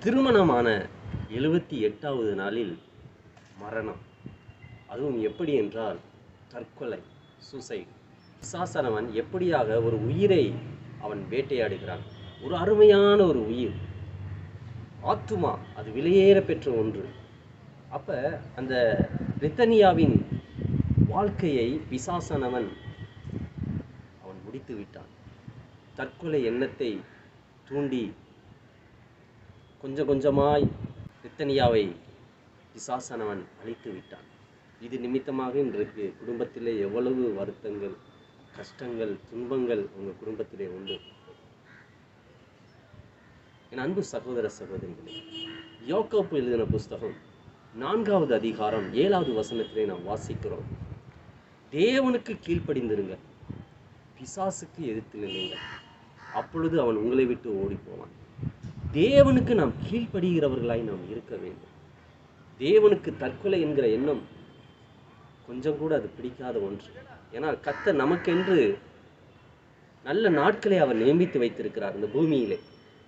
திருமணமான 78வது நாளில் மரணம். அதுவும் எப்படி என்றால் தற்கொலை, சூசைட். பிசாசானவன் எப்படியாக ஒரு உயிரை அவன் வேட்டையாடுகிறான். ஒரு அருமையான ஒரு உயிர், ஆத்துமா, அது விலையேற பெற்ற ஒன்று. அப்ப அந்த ரித்தனியாவின் வாழ்க்கையை பிசாசானவன் அவன் முடித்து விட்டான். தற்கொலை எண்ணத்தை தூண்டி கொஞ்சம் கொஞ்சமாய் ரித்தனியாவை பிசாசானவன் அழித்து விட்டான். இது நிமித்தமாக இன்றைக்கு குடும்பத்திலே எவ்வளவு வருத்தங்கள், கஷ்டங்கள், துன்பங்கள் உங்கள் குடும்பத்திலே உண்டு. என் அன்பு சகோதர சகோதரிகளே, யாக்கோபு எழுதின புஸ்தகம் 4வது அதிகாரம் 7வது வசனத்திலே நாம் வாசிக்கிறோம். தேவனுக்கு கீழ்ப்படிந்திருங்க, பிசாசுக்கு எதிர்த்து நில்லுங்கள், அப்பொழுது அவன் உங்களை விட்டு ஓடி போவான். தேவனுக்கு நாம் கீழ்ப்படுகிறவர்களாய் நாம் இருக்க வேண்டும். தேவனுக்கு தற்கொலை என்கிற எண்ணம் கொஞ்சம் கூட அது பிடிக்காத ஒன்று. ஏன்னா கர்த்தர் நமக்கென்று நல்ல நாட்களை அவர் நியமித்து வைத்திருக்கிறார் இந்த பூமியிலே.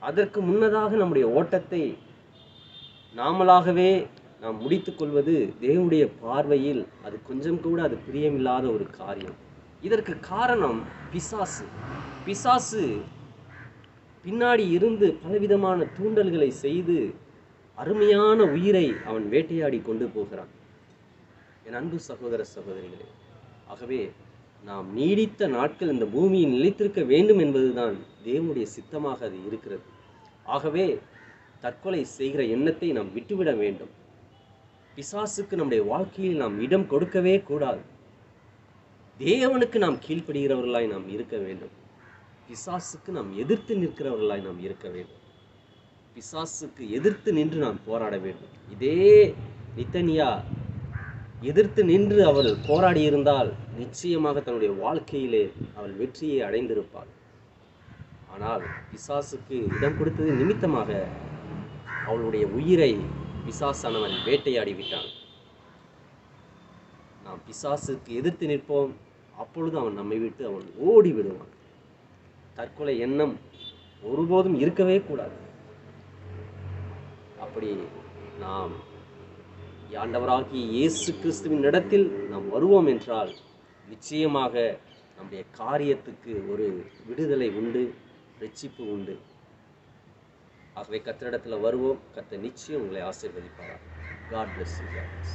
அதற்கு முன்னதாக நம்முடைய ஓட்டத்தை நாமளாகவே நாம் முடித்து கொள்வது தேவனுடைய பார்வையில் அது கொஞ்சம் கூட அது பிரியமில்லாத ஒரு காரியம். இதற்கு காரணம் பிசாசு. பிசாசு பின்னாடி இருந்து பலவிதமான தூண்டல்களை செய்து அருமையான உயிரை அவன் வேட்டையாடி கொண்டு போகிறான். என் அன்பு சகோதர சகோதரிகளே, ஆகவே நாம் நீடித்த நாட்கள் இந்த பூமியில் நிலைத்திருக்க வேண்டும் என்பதுதான் தேவனுடைய சித்தமாக அது இருக்கிறது. ஆகவே தற்கொலை செய்கிற எண்ணத்தை நாம் விட்டுவிட வேண்டும். பிசாசுக்கு நம்முடைய வாழ்க்கையில் நாம் இடம் கொடுக்கவே கூடாது. தேவனுக்கு நாம் கீழ்ப்படுகிறவர்களாய் நாம் இருக்க வேண்டும். பிசாசுக்கு நாம் எதிர்த்து நிற்கிறவர்களாய் நாம் இருக்க வேண்டும். பிசாசுக்கு எதிர்த்து நின்று நாம் போராட வேண்டும். இதே ரித்தனியா எதிர்த்து நின்று அவள் போராடி இருந்தால் நிச்சயமாக தன்னுடைய வாழ்க்கையிலே அவள் வெற்றியை அடைந்திருப்பாள். ஆனால் பிசாசுக்கு இடம் கொடுத்தது நிமித்தமாக அவளுடைய உயிரை பிசாசானவன் வேட்டையாடி விட்டான். நாம் பிசாசுக்கு எதிர்த்து நிற்போம், அப்பொழுது அவன் நம்மை விட்டு அவன் ஓடி விடுவான். தற்கொலை எண்ணம் ஒருபோதும் இருக்கவே கூடாது. அப்படி நாம் ஆண்டவராகிய இயேசு கிறிஸ்துவின் இடத்தில் நாம் வருவோம் என்றால் நிச்சயமாக நம்முடைய காரியத்துக்கு ஒரு விடுதலை உண்டு, ரட்சிப்பு உண்டு. ஆகவே கர்த்தரிடத்தில் வருவோம். கர்த்தர் நிச்சயம் உங்களை ஆசீர்வதிப்பார். God bless you guys.